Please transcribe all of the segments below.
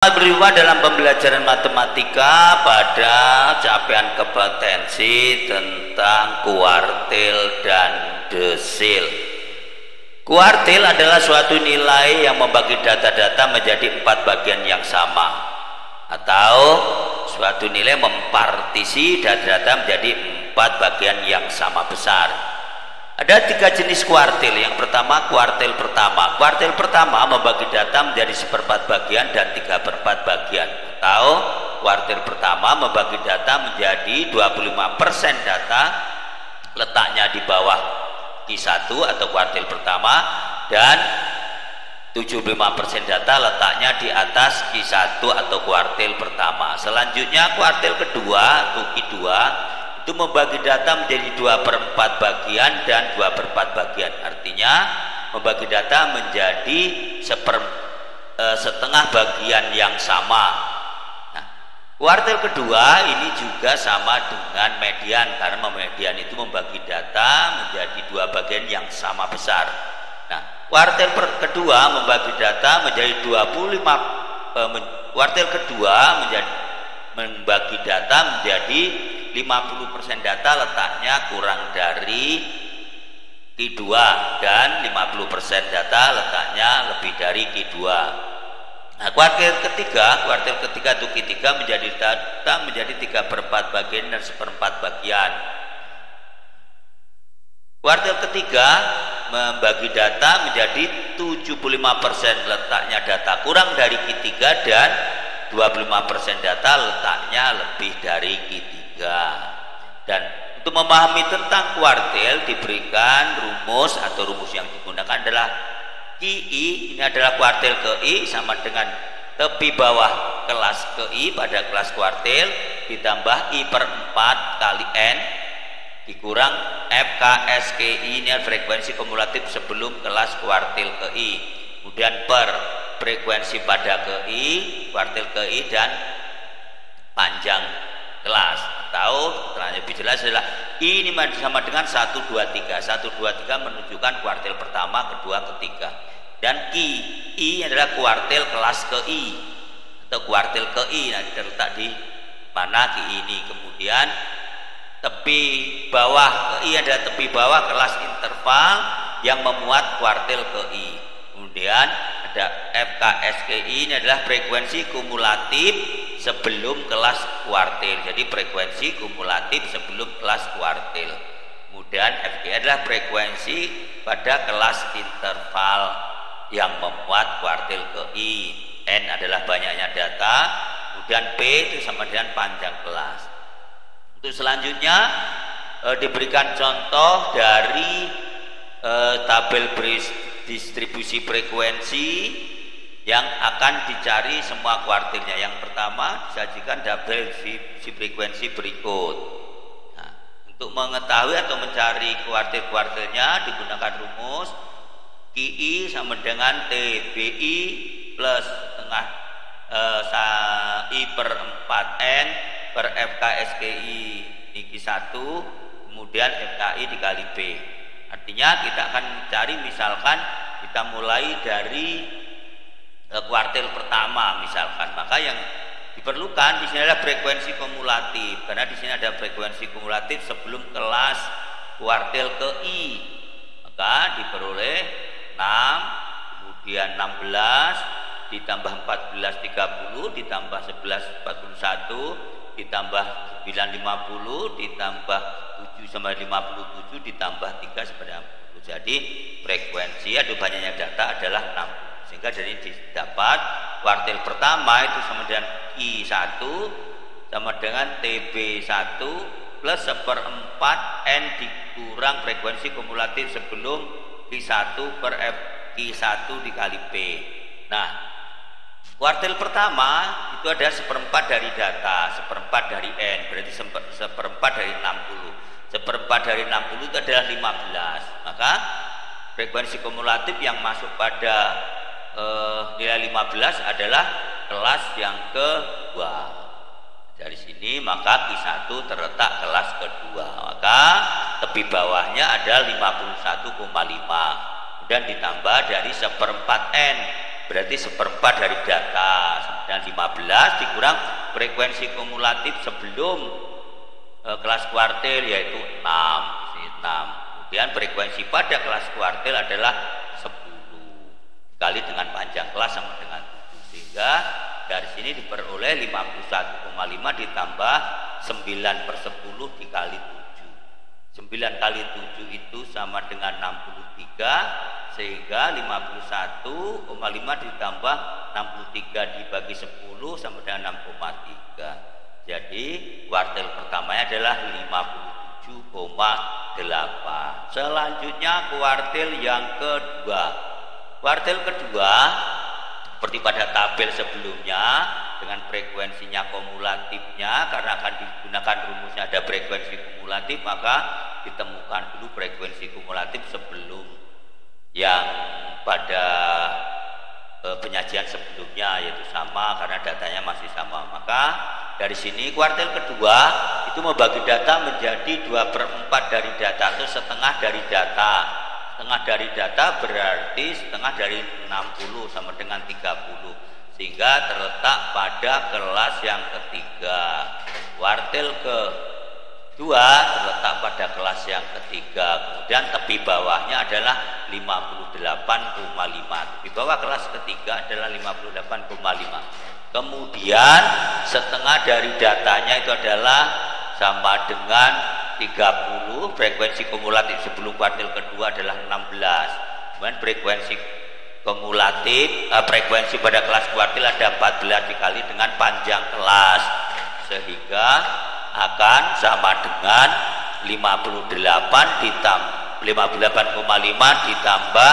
Berubah dalam pembelajaran matematika pada capaian kompetensi tentang kuartil dan desil. Kuartil adalah suatu nilai yang membagi data-data menjadi 4 bagian yang sama, atau suatu nilai mempartisi data-data menjadi 4 bagian yang sama besar. Ada 3 jenis kuartil. Yang pertama, kuartil pertama. Kuartil pertama membagi data menjadi 1/4 bagian dan 3/4 bagian. Atau kuartil pertama membagi data menjadi 25% data letaknya di bawah Q1 atau kuartil pertama, dan 75% data letaknya di atas Q1 atau kuartil pertama. Selanjutnya kuartil kedua atau Q2 itu membagi data menjadi 2/4 bagian dan 2/4 bagian. Artinya membagi data menjadi setengah bagian yang sama. Nah, kuartil kedua ini juga sama dengan median, karena median itu membagi data menjadi 2 bagian yang sama besar. Nah, kuartil kedua membagi data menjadi 25 kuartil kedua membagi data menjadi 50% data letaknya kurang dari Q2 dan 50% data letaknya lebih dari Q2. Nah, kuartil ketiga atau Q3 menjadi data menjadi 3/4 bagian dan 1/4 bagian. Kuartil ketiga membagi data menjadi 75% letaknya data kurang dari Q3 dan 25% data letaknya lebih dari Q3. Dan untuk memahami tentang kuartil diberikan rumus, atau rumus yang digunakan adalah QI. Ini adalah kuartil QI sama dengan tepi bawah kelas QI pada kelas kuartil ditambah I/4 kali N dikurang FKSKI, ini frekuensi kumulatif sebelum kelas kuartil QI, kemudian per frekuensi pada QI, kuartil QI, dan panjang kelas. Atau lebih jelas adalah I ini sama dengan 1, 2, 3. 1, 2, 3 menunjukkan kuartil pertama, kedua, ketiga. Dan I adalah kuartil kelas QI atau kuartil QI. Nah, terletak di mana QI ini. Kemudian tepi bawah QI adalah tepi bawah kelas interval yang memuat kuartil QI. Kemudian ada FKSKI, ini adalah frekuensi kumulatif sebelum kelas kuartil. Jadi frekuensi kumulatif sebelum kelas kuartil. Kemudian FK adalah frekuensi pada kelas interval yang memuat kuartil QI. N adalah banyaknya data, kemudian P itu sama dengan panjang kelas. Untuk selanjutnya diberikan contoh dari tabel distribusi frekuensi yang akan dicari semua kuartilnya. Yang pertama disajikan tabel frekuensi berikut. Nah, untuk mengetahui atau mencari kuartil-kuartilnya digunakan rumus QI sama dengan TBI plus setengah I/4N per FKSKI di Q1, kemudian FKI dikali B. Artinya kita akan mencari, misalkan kita mulai dari kuartil pertama misalkan, maka yang diperlukan di sini adalah frekuensi kumulatif, karena di sini ada frekuensi kumulatif sebelum kelas kuartil QI. Maka diperoleh 6, kemudian 16 ditambah 14 30 ditambah 11 41 ditambah 9 50 ditambah 7 sama 57 ditambah 3 sama 60. Jadi frekuensi atau banyaknya data adalah 60. Sehingga dari didapat kuartil pertama itu sama dengan I1 sama dengan TB1 plus 1/4 N dikurang frekuensi kumulatif sebelum Q1 per Q1 dikali P. Nah, kuartil pertama itu ada 1/4 dari data, 1/4 dari N, berarti 1/4 dari 60. 1/4 dari 60 itu adalah 15. Maka frekuensi kumulatif yang masuk pada nilai 15 adalah kelas yang kedua. Dari sini maka Q1 terletak kelas kedua. Maka tepi bawahnya ada 51,5. Kemudian ditambah dari 1/4 N berarti 1/4 dari data. Dan 15 dikurang frekuensi kumulatif sebelum kelas kuartil yaitu 6. Kemudian frekuensi pada kelas kuartil adalah 10 kali dengan panjang kelas sama dengan 7, sehingga dari sini diperoleh 51,5 ditambah 9/10 dikali 7. 9 kali 7 itu sama dengan 63, sehingga 51,5 ditambah 63 dibagi 10 sama dengan 6,3. Jadi kuartil pertamanya adalah 57,8. Selanjutnya kuartil yang kedua. Kuartil kedua seperti pada tabel sebelumnya dengan frekuensinya kumulatifnya, karena akan digunakan rumusnya ada frekuensi kumulatif, maka ditemukan dulu frekuensi kumulatif sebelum yang pada penyajian sebelumnya, yaitu sama karena datanya masih sama. Maka dari sini kuartil kedua itu membagi data menjadi 2/4 dari data atau setengah dari data. Setengah dari data berarti setengah dari 60 sama dengan 30, sehingga terletak pada kelas yang ketiga. Kuartil kedua terletak pada kelas yang ketiga. Kemudian tepi bawahnya adalah 58,5. Tepi bawah kelas ketiga adalah 58,5. Kemudian setengah dari datanya itu adalah sama dengan 30. Frekuensi kumulatif sebelum kuartil kedua adalah 16. Kemudian frekuensi kumulatif frekuensi pada kelas kuartil ada 14 dikali dengan panjang kelas, sehingga akan sama dengan 58,5 ditambah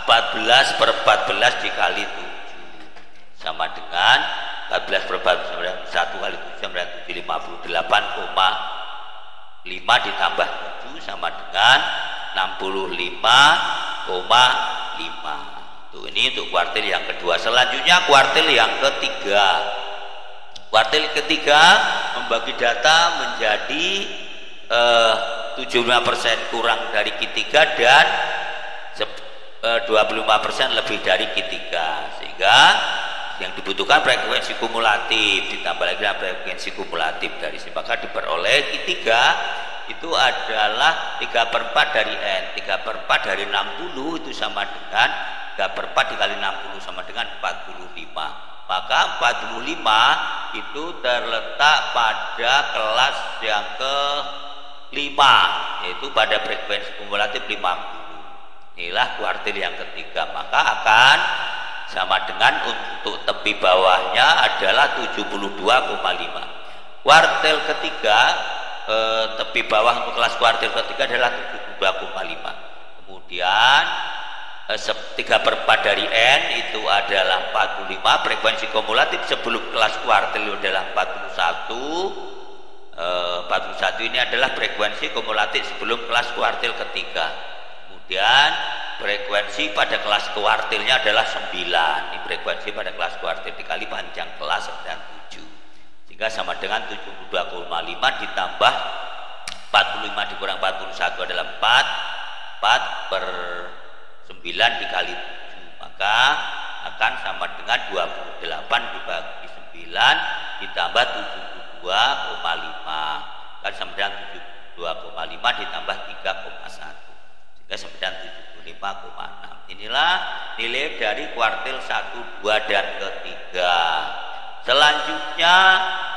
14/14 dikali 7 sama dengan 14/14 1 kali 7 sama dengan 7, 58,5 ditambah 7 sama dengan 65,5. Tuh, ini untuk kuartil yang kedua. Selanjutnya kuartil yang ketiga. Kuartil ketiga membagi data menjadi 75% kurang dari Q3 dan 25% lebih dari Q3, sehingga yang dibutuhkan frekuensi kumulatif ditambah lagi frekuensi kumulatif dari sini, maka diperoleh Q3 itu adalah 3/4 dari N. 3/4 dari 60 itu sama dengan 3/4 dikali 60 sama dengan 45. Maka 45 itu terletak pada kelas yang ke-5, yaitu pada frekuensi kumulatif 50. Inilah kuartil yang ketiga. Maka akan sama dengan untuk tepi bawahnya adalah 72,5. Kuartil ketiga, tepi bawah untuk kelas kuartil ketiga adalah 72,5. Kemudian 3/4 dari N itu adalah 45. Frekuensi kumulatif sebelum kelas kuartil adalah 41. 41 ini adalah frekuensi kumulatif sebelum kelas kuartil ketiga. Kemudian frekuensi pada kelas kuartilnya adalah 9. Ini frekuensi pada kelas kuartil dikali panjang kelas dan 7, sehingga sama dengan 72,5 ditambah 45 dikurang 41 adalah 4/9 dikali 7, maka akan sama dengan 28 dibagi 9 ditambah 72,5, kan sama dengan 72,5 ditambah 3,1, sehingga sama dengan 75,6. Inilah nilai dari kuartil 1, 2 dan ketiga. Selanjutnya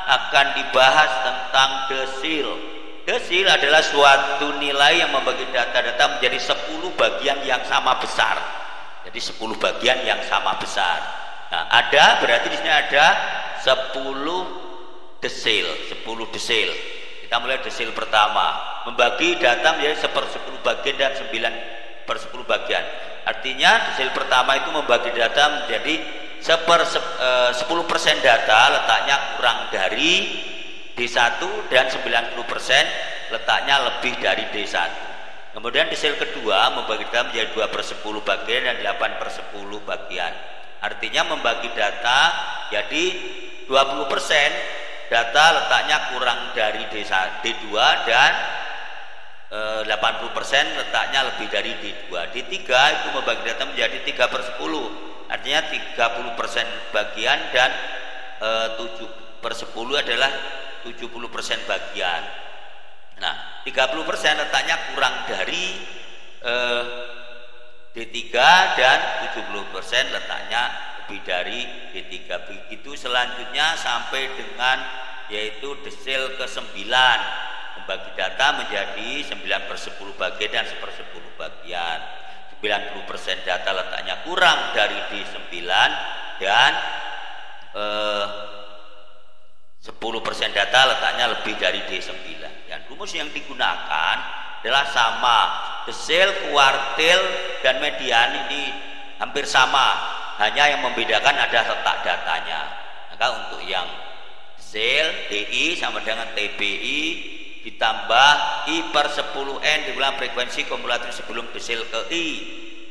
akan dibahas tentang desil. Desil adalah suatu nilai yang membagi data-data menjadi 10 bagian yang sama besar. Jadi 10 bagian yang sama besar. Nah, berarti di sini ada 10 desil, 10 desil. Kita mulai desil pertama, membagi data menjadi 1/10 bagian dan 9/10 bagian. Artinya desil pertama itu membagi data menjadi 10% data letaknya kurang dari D1 dan 90% letaknya lebih dari D1. Kemudian desil kedua membagi data menjadi 2/10 bagian dan 8/10 bagian. Artinya membagi data jadi 20% data letaknya kurang dari D2 dan 80% letaknya lebih dari D2. D3 itu membagi data menjadi 3/10 artinya 30% bagian dan 7/10 adalah 70% bagian. Nah, 30% letaknya kurang dari D3 dan 70% letaknya lebih dari D3. Begitu selanjutnya sampai dengan yaitu desil ke-9, membagi data menjadi 9/10 bagian dan 1/10 bagian. 90% data letaknya kurang dari D9 dan 10% data letaknya lebih dari D9. Dan rumus yang digunakan adalah sama, desil, kuartil, dan median ini hampir sama, hanya yang membedakan ada letak datanya. Maka untuk yang desil, DI sama dengan TBI ditambah I/10N diulang frekuensi kumulatif sebelum desil ke I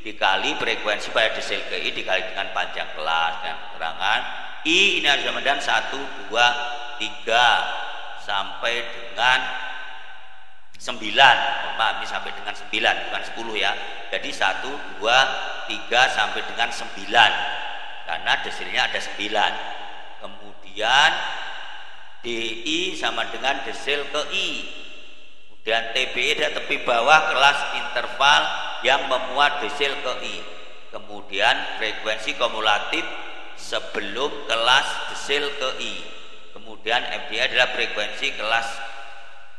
dikali frekuensi pada desil ke I dikali dengan panjang kelas, dan keterangan I ini harus sama dengan 1, 2, 3 sampai dengan 9. Maaf, ini sampai dengan 9 bukan 10 ya. Jadi 1, 2, 3 sampai dengan 9 karena desilnya ada 9. Kemudian DI sama dengan desil ke I. Kemudian TBI dan tepi bawah kelas interval yang memuat desil ke I. Kemudian frekuensi kumulatif sebelum kelas desil ke I. Kemudian FDI adalah frekuensi kelas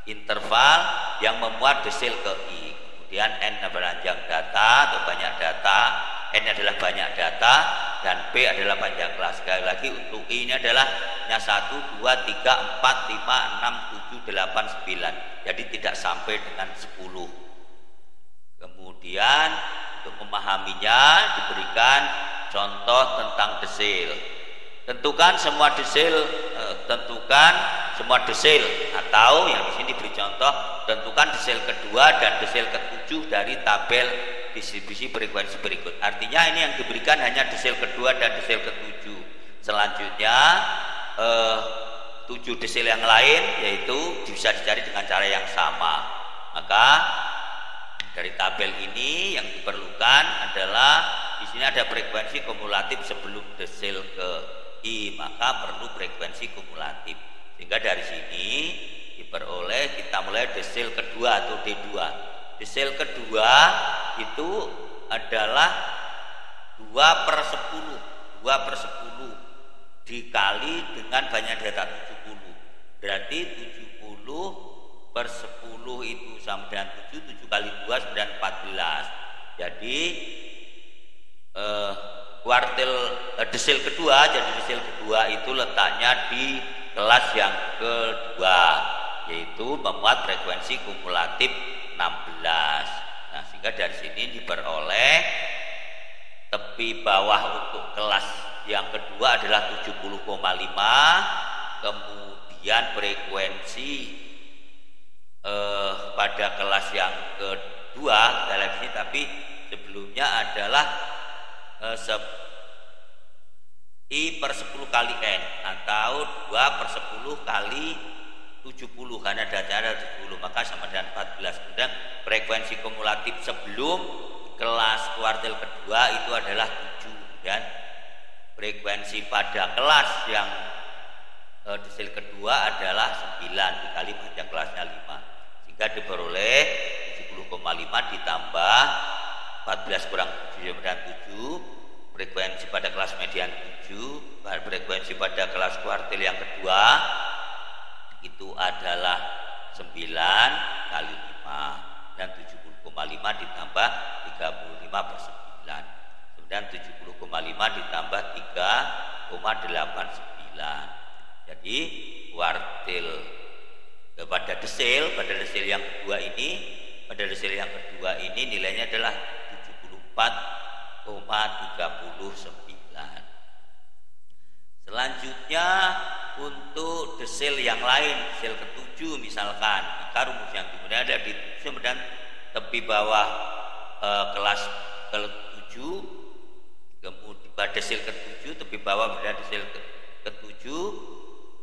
interval yang memuat desil ke I. Kemudian N panjang data atau banyak data, N adalah banyak data, dan P adalah panjang kelas. Sekali lagi untuk I ini adalah hanya 1, 2, 3, 4, 5, 6, 7, 8, 9. Jadi tidak sampai dengan 10. Kemudian untuk memahaminya diberikan contoh tentang desil. Tentukan semua desil atau yang di sini diberi contoh, tentukan desil kedua dan desil ke-7 dari tabel distribusi frekuensi berikut. Artinya ini yang diberikan hanya desil kedua dan desil ke-7. Selanjutnya 7 desil yang lain yaitu bisa dicari dengan cara yang sama. Maka dari tabel ini yang diperlukan adalah di sini ada frekuensi kumulatif sebelum desil ke I, maka perlu frekuensi kumulatif. Sehingga dari sini diperoleh kita mulai desil kedua atau D2. Desil kedua itu /10. 2/10 dikali dengan banyak data 70. Berarti 70/10 itu sama dengan 7 kali 2 sudah 14. Jadi kuartil desil kedua, jadi desil kedua itu letaknya di kelas yang kedua, yaitu memuat frekuensi kumulatif 16. Nah, sehingga dari sini diperoleh tepi bawah untuk kelas yang kedua adalah 70,5. Kemudian frekuensi pada kelas yang kedua dalam sini, tapi sebelumnya adalah I/10 kali N atau 2/10 kali 70 karena datanya ada 70, maka sama dengan 14. Kemudian frekuensi kumulatif sebelum kelas kuartil kedua itu adalah 7, dan frekuensi pada kelas yang desil kedua adalah 9 dikali panjang kelasnya 5, sehingga diperoleh 70,5 ditambah 14 kurang 7 dan 7. Frekuensi pada kelas median 7, frekuensi pada kelas kuartil yang kedua itu adalah 9 kali 5, dan 70,5 ditambah 35/9. Kemudian 70,5 ditambah 3,89. Jadi kuartil pada desil yang kedua ini nilainya adalah 74,39. Selanjutnya untuk desil yang lain, desil ke-7 misalkan, maka rumus yang kemudian ada di kemudian tepi bawah kelas ke-7, kemudian pada desil ke-7 tepi bawah pada desil ke-7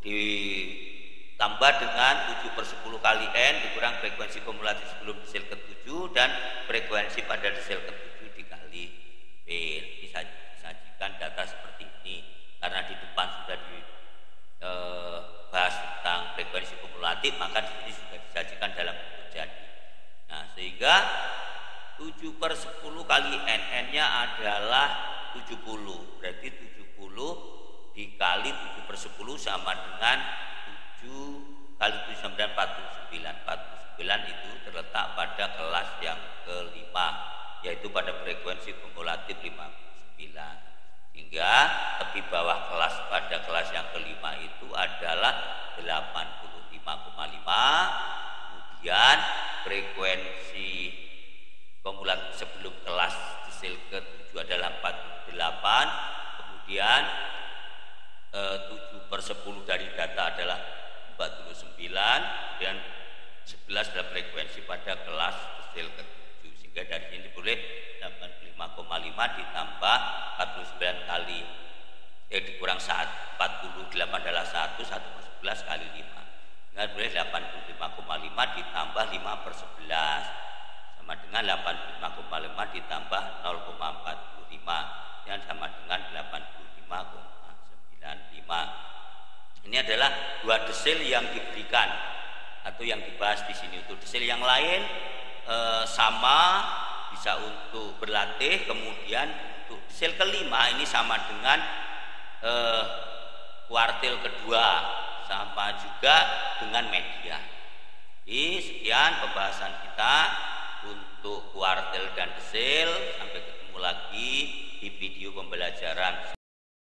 ditambah dengan 7/10 kali N dikurang frekuensi kumulatif sebelum desil ke-7 dan frekuensi pada desil ke-7 dikali P. Disajikan kumulatif, maka di sini sudah disajikan dalam bentuk jadi. Nah, sehingga 7/10 kali NN-nya adalah 70. Berarti 70 dikali 7/10 sama dengan 7 kali 7 sama dengan 49. 49 itu terletak pada kelas yang kelima, yaitu pada frekuensi kumulatif 59. Hingga tepi bawah kelas pada kelas yang kelima itu adalah 85,5. Kemudian frekuensi kumulatif sebelum kelas desil ke-7 adalah 48. Kemudian 7/10 dari data adalah 49, dan 11 adalah frekuensi pada kelas desil ke-7. Sehingga dari sini boleh 85,5 ditambah 49 kali dikurang 48 adalah 1/11 kali 5. Dengan boleh 85,5 ditambah 5/11 sama dengan 85,5 ditambah 0,45 yang sama dengan 85,95. Ini adalah dua desil yang diberikan atau yang dibahas di sini. Untuk desil yang lain sama, bisa untuk berlatih. Kemudian untuk desil kelima ini sama dengan kuartil kedua, sama juga dengan media. Jadi sekian pembahasan kita untuk kuartil dan desil. Sampai ketemu lagi di video pembelajaran